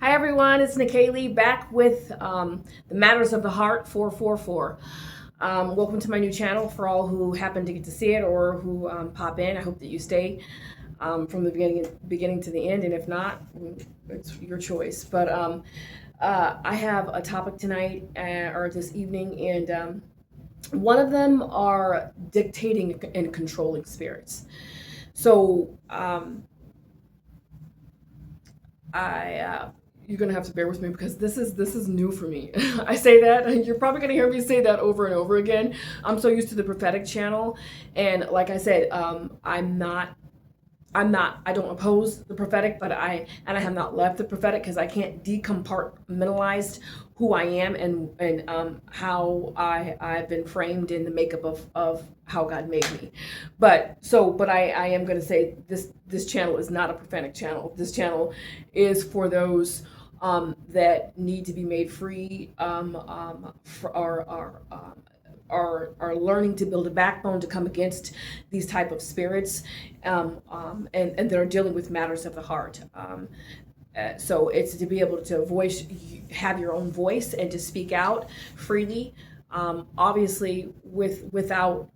Hi everyone, it's Nikaylee back with the Matters of the Heart 444. Welcome to my new channel for all who happen to get to see it or who pop in. I hope that you stay from the beginning to the end, and if not, it's your choice. But I have a topic tonight or this evening, and one of them are dictating and controlling spirits. So I you're gonna have to bear with me because this is new for me. I say that you're probably gonna hear me say that over and over again. I'm so used to the prophetic channel, and like I said, I don't oppose the prophetic, but I have not left the prophetic because I can't decompartmentalize who I am and how I've been framed in the makeup of how God made me. But I am going to say this channel is not a prophetic channel. This channel is for those that need to be made free, for are learning to build a backbone to come against these type of spirits, and they're dealing with matters of the heart. So it's to be able to have your own voice and to speak out freely, obviously without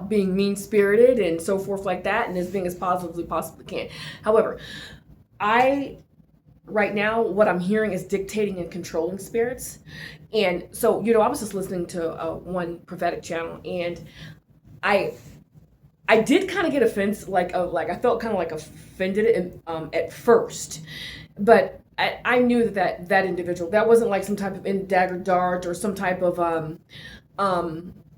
being mean spirited and so forth like that, and as being as positive as we possibly can. However, I right now what I'm hearing is dictating and controlling spirits. And so, I was just listening to one prophetic channel, and I I did kind of get offense, like I felt kind of like offended at first, but I knew that individual, that wasn't like some type of dagger dart or some type of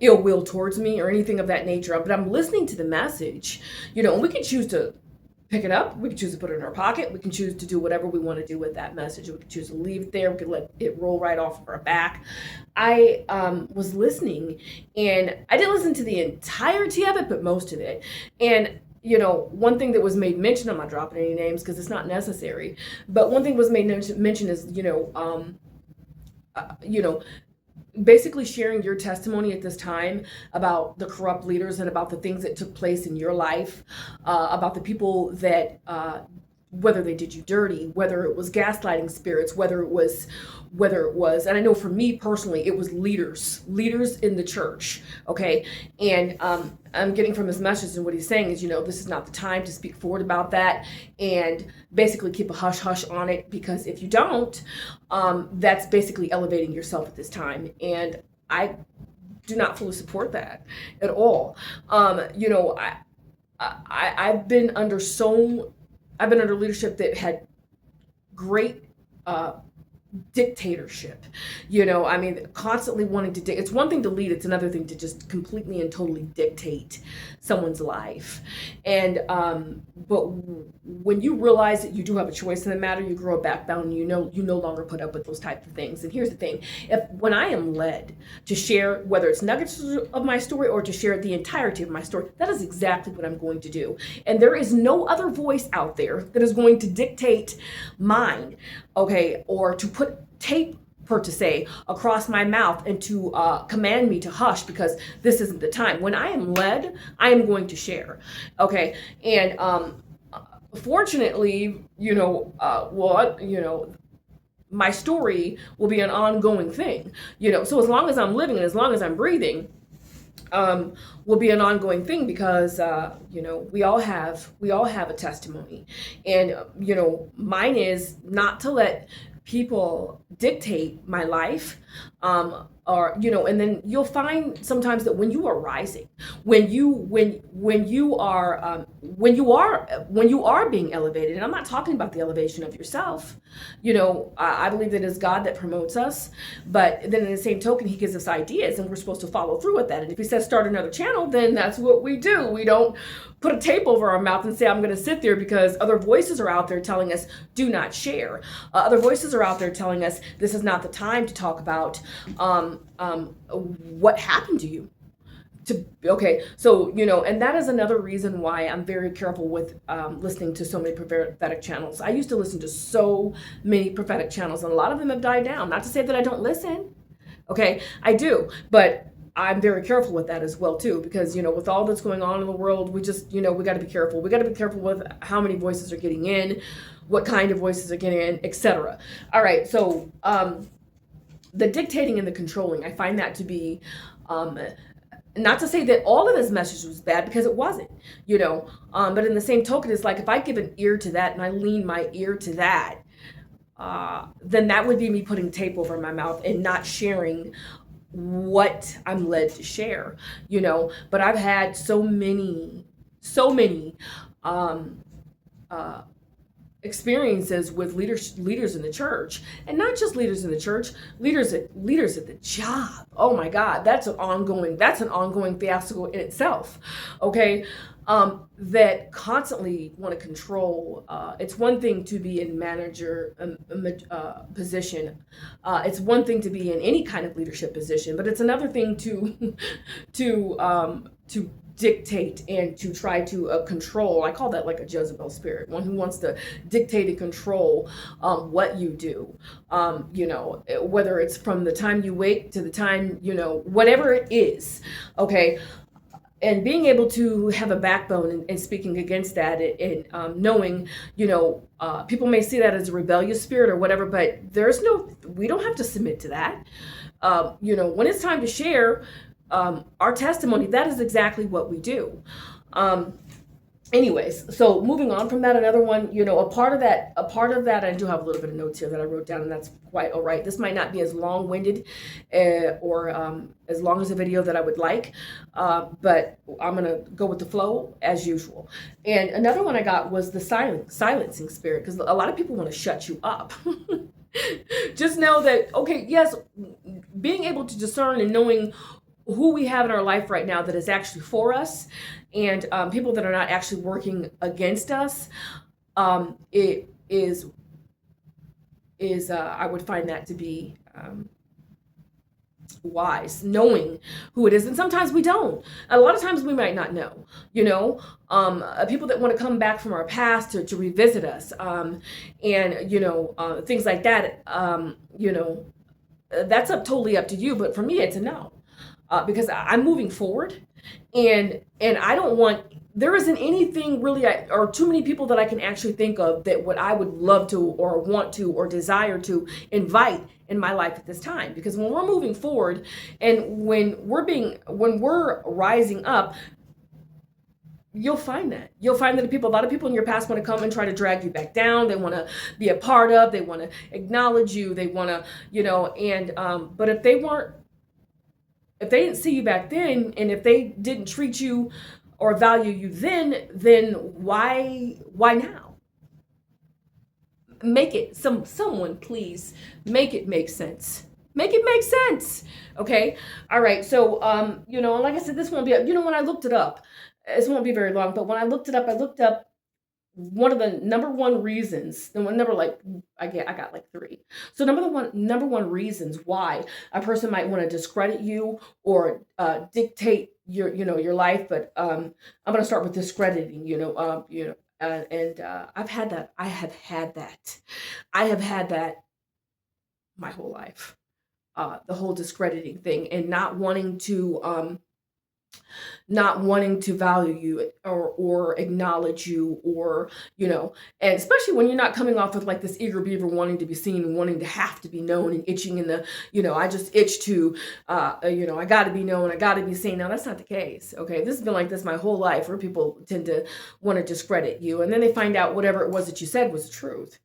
ill will towards me or anything of that nature. But I'm listening to the message, and we can choose to pick it up. We can choose to put it in our pocket. We can choose to do whatever we want to do with that message. We can choose to leave it there. We can let it roll right off of our back. I was listening, and I didn't listen to the entirety of it, but most of it. And one thing that was made mention, I'm not dropping any names because it's not necessary, but one thing was made mention is, you know, basically sharing your testimony at this time about the corrupt leaders and about the things that took place in your life, about the people that whether they did you dirty, whether it was gaslighting spirits, whether it was, and I know for me personally, it was leaders in the church. Okay. And I'm getting from his message, and what he's saying is, this is not the time to speak forward about that, and basically keep a hush hush on it, because if you don't, that's basically elevating yourself at this time. And I do not fully support that at all. I've been under leadership that had great dictatorship. I mean, constantly wanting to it's one thing to lead, it's another thing to just completely and totally dictate someone's life. And but when you realize that you do have a choice in the matter, you grow a backbone, and you no longer put up with those types of things. And here's the thing: when I am led to share, whether it's nuggets of my story or to share the entirety of my story, that is exactly what I'm going to do. And there is no other voice out there that is going to dictate mine, okay, or to put tape, per to say, across my mouth and to command me to hush because this isn't the time. When I am led, I am going to share, okay. And fortunately, my story will be an ongoing thing, so as long as I'm living and as long as I'm breathing, will be an ongoing thing, because we all have a testimony. And mine is not to let people dictate my life, or and then you'll find sometimes that when you are rising, when you are being elevated, and I'm not talking about the elevation of yourself. I believe that it's God that promotes us, but then in the same token, he gives us ideas, and we're supposed to follow through with that. And if he says start another channel, then that's what we do. We don't put a tape over our mouth and say, I'm going to sit there, because other voices are out there telling us do not share. Other voices are out there telling us this is not the time to talk about what happened to you. Okay, so and that is another reason why I'm very careful with listening to so many prophetic channels. I used to listen to so many prophetic channels, and a lot of them have died down. Not to say that I don't listen, okay, I do, but I'm very careful with that as well too, because with all that's going on in the world, we just we got to be careful. We got to be careful with how many voices are getting in, what kind of voices are getting in, etc. All right, so the dictating and the controlling, I find that to be, not to say that all of his message was bad, because it wasn't, but in the same token, it's like if I give an ear to that and I lean my ear to that, then that would be me putting tape over my mouth and not sharing what I'm led to share, But I've had so many um, uh, experiences with leaders in the church, and not just leaders in the church, leaders at the job. Oh my God, that's an ongoing fiasco in itself. Okay. That constantly want to control. It's one thing to be in manager position. It's one thing to be in any kind of leadership position, but it's another thing to to dictate and to try to control. I call that like a Jezebel spirit, one who wants to dictate and control what you do. Whether it's from the time you wake to the time, whatever it is. Okay. And being able to have a backbone and speaking against that, and knowing, people may see that as a rebellious spirit or whatever, but we don't have to submit to that. When it's time to share our testimony, that is exactly what we do. Anyways, so moving on from that, another one, a part of that, I do have a little bit of notes here that I wrote down, and that's quite all right. This might not be as long-winded or as long as a video that I would like, but I'm going to go with the flow as usual. And another one I got was the silencing spirit, because a lot of people want to shut you up. Just know that, okay, yes, being able to discern and knowing who we have in our life right now that is actually for us, and people that are not actually working against us, it is I would find that to be wise, knowing who it is. And sometimes we don't. A lot of times we might not know, people that want to come back from our past to revisit us, and things like that, that's totally up to you. But for me, it's a no. Because I'm moving forward, and I don't want, there isn't anything really, or too many people that I can actually think of that what I would love to or want to or desire to invite in my life at this time. Because when we're moving forward and when we're rising up, you'll find that a lot of people in your past want to come and try to drag you back down. They want to be a part of, they want to acknowledge you, they want to, but if they didn't see you back then, and if they didn't treat you or value you then why now? Make it, someone please make it make sense. Make it make sense. Okay. All right. So, like I said, this won't be, when I looked it up, this won't be very long, but when I looked it up, one of the number one reasons, the one number, like I got like three. So number one reasons why a person might want to discredit you or dictate your life. But I'm going to start with discrediting. And I've had that. I have had that my whole life. The whole discrediting thing, and not wanting to value you or acknowledge you, or and especially when you're not coming off with like this eager beaver wanting to be seen and wanting to have to be known and itching in the I just itch to I got to be known, I got to be seen. Now that's not the case. Okay, this has been like this my whole life, where people tend to want to discredit you, and then they find out whatever it was that you said was the truth,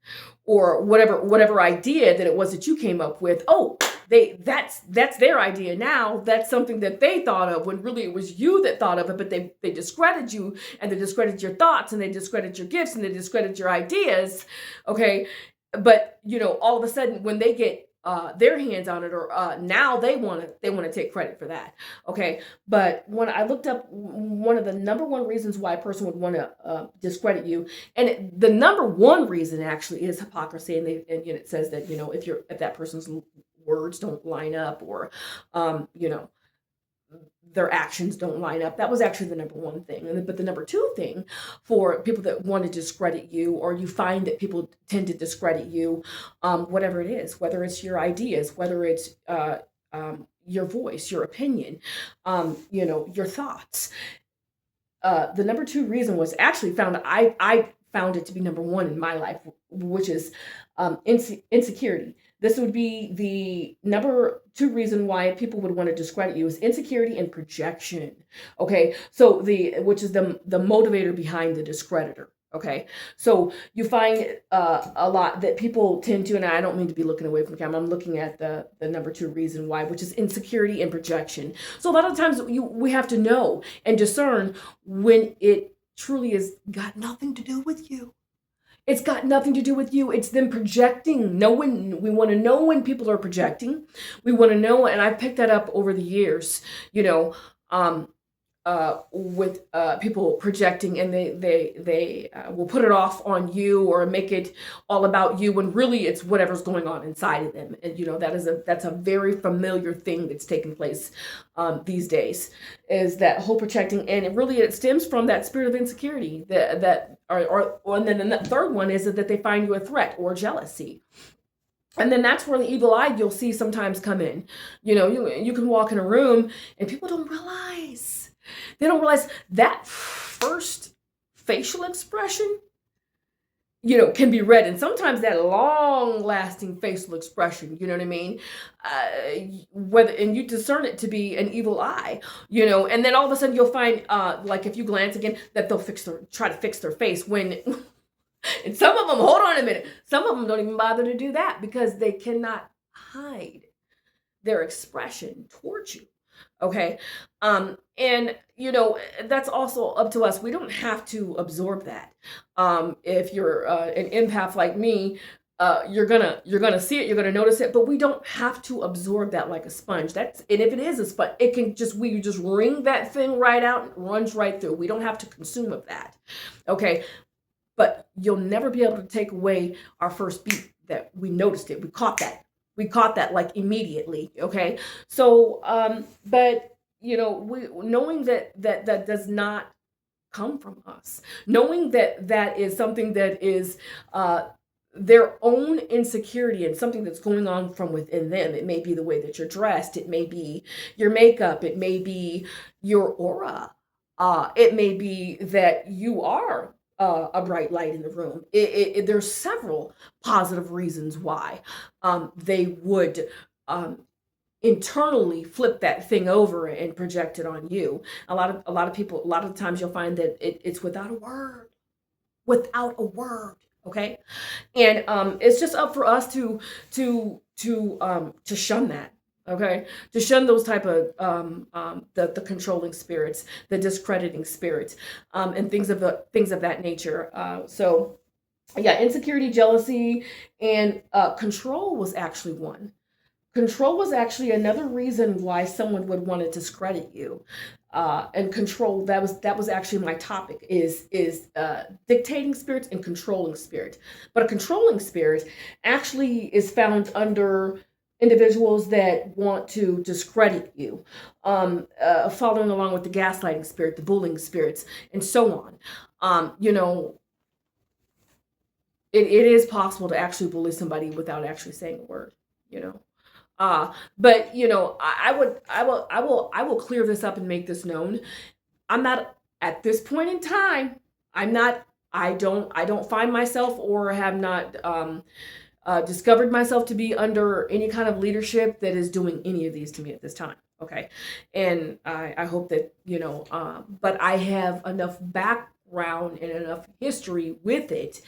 or whatever idea that it was that you came up with. Oh, that's their idea now. That's something that they thought of, when really it was you that thought of it. But they discredit you, and they discredit your thoughts, and they discredit your gifts, and they discredit your ideas. Okay, but all of a sudden when they get their hands on it, or now they want to take credit for that. Okay, but when I looked up one of the number one reasons why a person would want to discredit you, and the number one reason actually is hypocrisy, and it says that if that person's words don't line up, or their actions don't line up. That was actually the number one thing. But the number two thing for people that want to discredit you, or you find that people tend to discredit you, whatever it is, whether it's your ideas, whether it's your voice, your opinion, your thoughts. The number two reason was actually I found it to be number one in my life, which is insecurity. This would be the number two reason why people would want to discredit you is insecurity and projection. Okay, so which is the motivator behind the discreditor. Okay, so you find a lot that people tend to, and I don't mean to be looking away from the camera. I'm looking at the number two reason why, which is insecurity and projection. So a lot of times we have to know and discern when it truly is got nothing to do with you. It's got nothing to do with you. It's them projecting. We want to know when people are projecting. We want to know, and I've picked that up over the years, with people projecting, and they will put it off on you or make it all about you when really it's whatever's going on inside of them. And that's a very familiar thing that's taking place these days, is that whole projecting, and it stems from that spirit of insecurity and then the third one is that they find you a threat or jealousy. And then that's where the evil eye you'll see sometimes come in. You can walk in a room and people don't realize. They don't realize that first facial expression, can be read. And sometimes that long lasting facial expression, you know what I mean? And you discern it to be an evil eye, and then all of a sudden you'll find, like if you glance again, that they'll try to fix their face when, and some of them, hold on a minute, some of them don't even bother to do that because they cannot hide their expression towards you. Okay. And that's also up to us. We don't have to absorb that. If you're an empath like me, you're gonna see it, you're gonna notice it, but we don't have to absorb that like a sponge. And if it is a sponge, we just wring that thing right out and it runs right through. We don't have to consume of that. Okay. But you'll never be able to take away our first beat that we noticed it. We caught that like immediately. Okay. So, but knowing that does not come from us, knowing that is something that is, their own insecurity and something that's going on from within them. It may be the way that you're dressed. It may be your makeup. It may be your aura. It may be that you are a bright light in the room. There's several positive reasons why they would internally flip that thing over and project it on you. A lot of people, a lot of times you'll find that it's without a word. Okay, and it's just up for us to shun that. Okay, to shun those type of the controlling spirits, the discrediting spirits, and things of that nature. So yeah, insecurity, jealousy, and control was actually one. Control was actually another reason why someone would want to discredit you. And control, that was actually my topic, is dictating spirits and controlling spirits. But a controlling spirit actually is found under individuals that want to discredit you, following along with the gaslighting spirit, the bullying spirits, and so on. It is possible to actually bully somebody without actually saying a word. But I will clear this up and make this known. I'm not at this point in time. I don't find myself or have not discovered myself to be under any kind of leadership that is doing any of these to me at this time. Okay. And I hope that, but I have enough background and enough history with it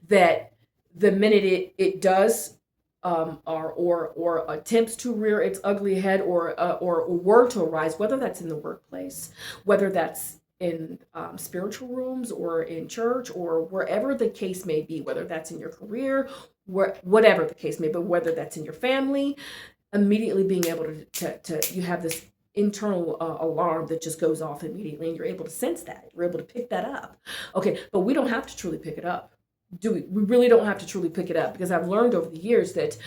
that the minute it does, or attempts to rear its ugly head, or were to arise, whether that's in the workplace, whether that's in spiritual rooms or in church or wherever the case may be, whether that's in your career, whatever the case may be, whether that's in your family, immediately being able to you have this internal alarm that just goes off immediately, and you're able to sense that, you're able to pick that up. Okay, but we don't have to truly pick it up. We really don't have to truly pick it up, because I've learned over the years that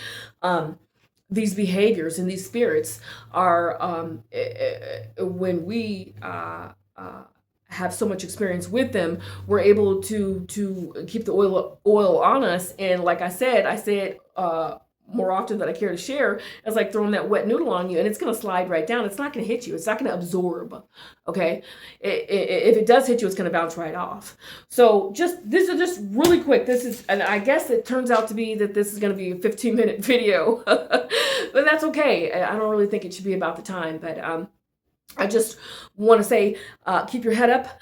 these behaviors and these spirits are, when we have so much experience with them, we're able to keep the oil on us. And like I said more often than I care to share, is like throwing that wet noodle on you, and it's going to slide right down. It's not going to hit you. It's not going to absorb. Okay. If it does hit you, it's going to bounce right off. So this is just really quick. And I guess it turns out to be that this is going to be a 15-minute video, but that's okay. I don't really think it should be about the time, but, I just want to say, keep your head up.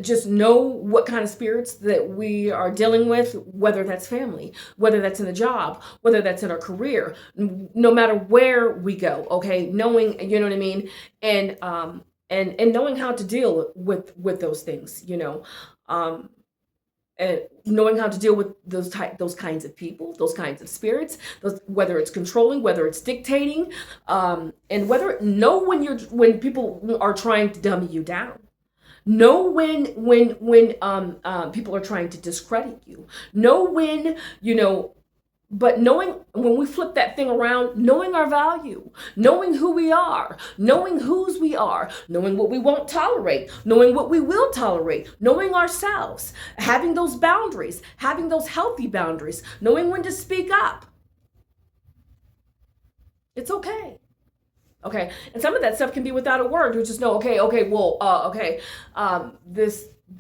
Just know what kind of spirits that we are dealing with, whether that's family, whether that's in a job, whether that's in our career, no matter where we go. Okay, knowing, you know what I mean, and knowing how to deal with those things, and knowing how to deal with those kinds of people, those kinds of spirits, whether it's controlling, whether it's dictating, and know when people are trying to dummy you down. Know when people are trying to discredit you. Know when, but knowing when we flip that thing around, knowing our value, knowing who we are, knowing whose we are, knowing what we won't tolerate, knowing what we will tolerate, knowing ourselves, having those boundaries, having those healthy boundaries, knowing when to speak up. It's okay. Okay. And some of that stuff can be without a word. You just know,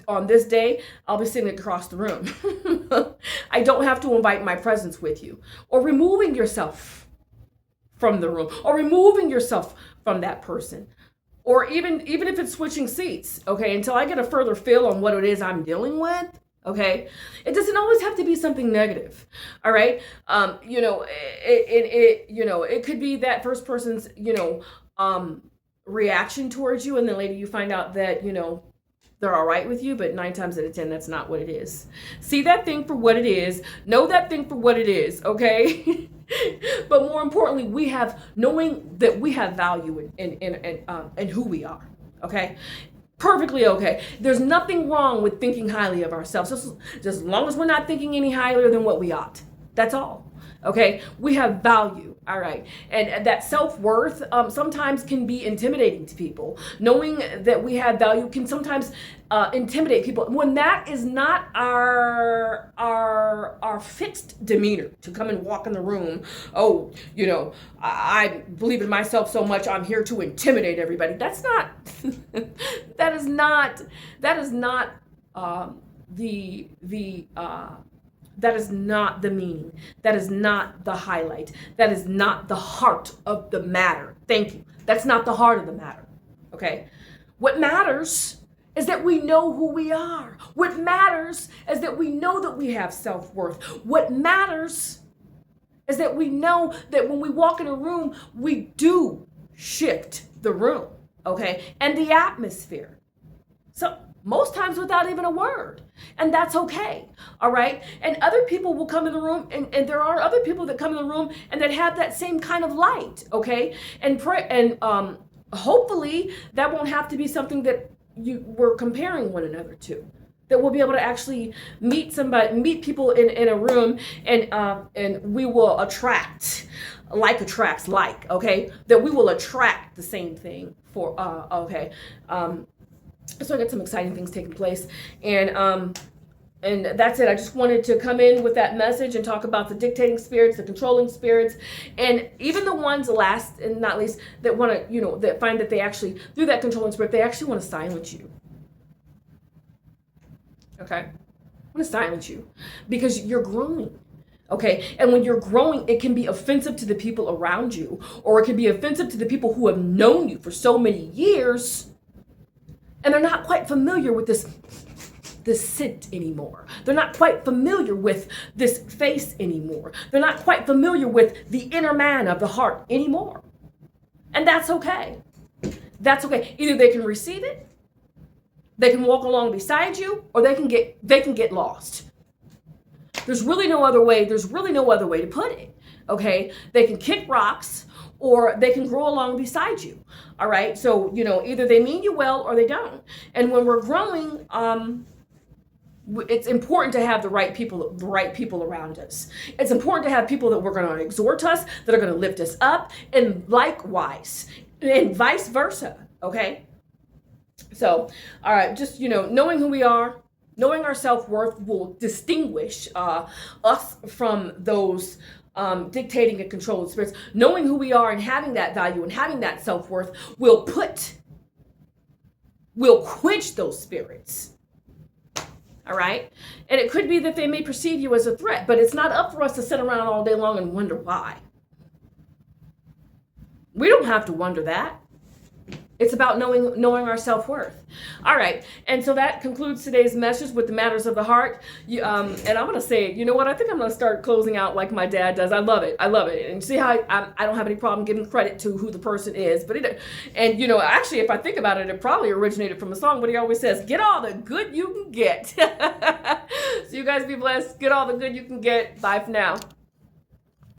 on this day, I'll be sitting across the room. I don't have to invite my presence with you, or removing yourself from the room, or removing yourself from that person, or even if it's switching seats. Okay, until I get a further feel on what it is I'm dealing with. Okay, it doesn't always have to be something negative. All right, it could be that first person's reaction towards you, and then later you find out that they're all right with you, but 9 times out of 10, that's not what it is. See that thing for what it is. Know that thing for what it is, okay? But more importantly, knowing that we have value in who we are, okay? Perfectly okay. There's nothing wrong with thinking highly of ourselves, just as long as we're not thinking any higher than what we ought. That's all. Okay, we have value. All right, and that self-worth sometimes can be intimidating to people. Knowing that we have value can sometimes intimidate people when that is not our fixed demeanor to come and walk in the room. Oh, I believe in myself so much, I'm here to intimidate everybody. That's not. that is not that is not the meaning. That is not the highlight. That is not the heart of the matter. Thank you. That's not the heart of the matter. Okay? What matters is that we know who we are. What matters is that we know that we have self-worth. What matters is that we know that when we walk in a room, we do shift the room. Okay? And the atmosphere. So most times without even a word. And that's okay. All right. And other people will come in the room, and there are other people that come in the room and that have that same kind of light. Okay. And hopefully that won't have to be something that we're comparing one another to. That we'll be able to actually meet people in a room, and we will attract. Like attracts like. Okay. That we will attract the same thing so I got some exciting things taking place, and that's it. I just wanted to come in with that message and talk about the dictating spirits, the controlling spirits, and even the ones, last and not least, that want to, that find that they actually, through that controlling spirit, they actually want to silence you. Okay, want to silence you because you're growing. Okay, and when you're growing, it can be offensive to the people around you, or it can be offensive to the people who have known you for so many years. And they're not quite familiar with this scent anymore. They're not quite familiar with this face anymore. They're not quite familiar with the inner man of the heart anymore. And that's okay. That's okay. Either they can receive it, they can walk along beside you, or they can get lost. There's really no other way. There's really no other way to put it. Okay? They can kick rocks, or they can grow along beside you. All right. So, either they mean you well or they don't. And when we're growing, it's important to have the right people around us. It's important to have people that we're going to exhort us, that are going to lift us up, and likewise, and vice versa. Okay. So, all right. Just, knowing who we are, knowing our self-worth will distinguish us from those dictating and controlling spirits. Knowing who we are and having that value and having that self-worth will quench those spirits. All right? And it could be that they may perceive you as a threat, but it's not up for us to sit around all day long and wonder why. We don't have to wonder that. It's about knowing our self-worth. All right. And so that concludes today's message with the matters of the heart. And I'm going to say, you know what? I think I'm going to start closing out like my dad does. I love it. I love it. And see how I don't have any problem giving credit to who the person is. But actually, if I think about it, it probably originated from a song, but he always says, get all the good you can get. So you guys be blessed. Get all the good you can get. Bye for now.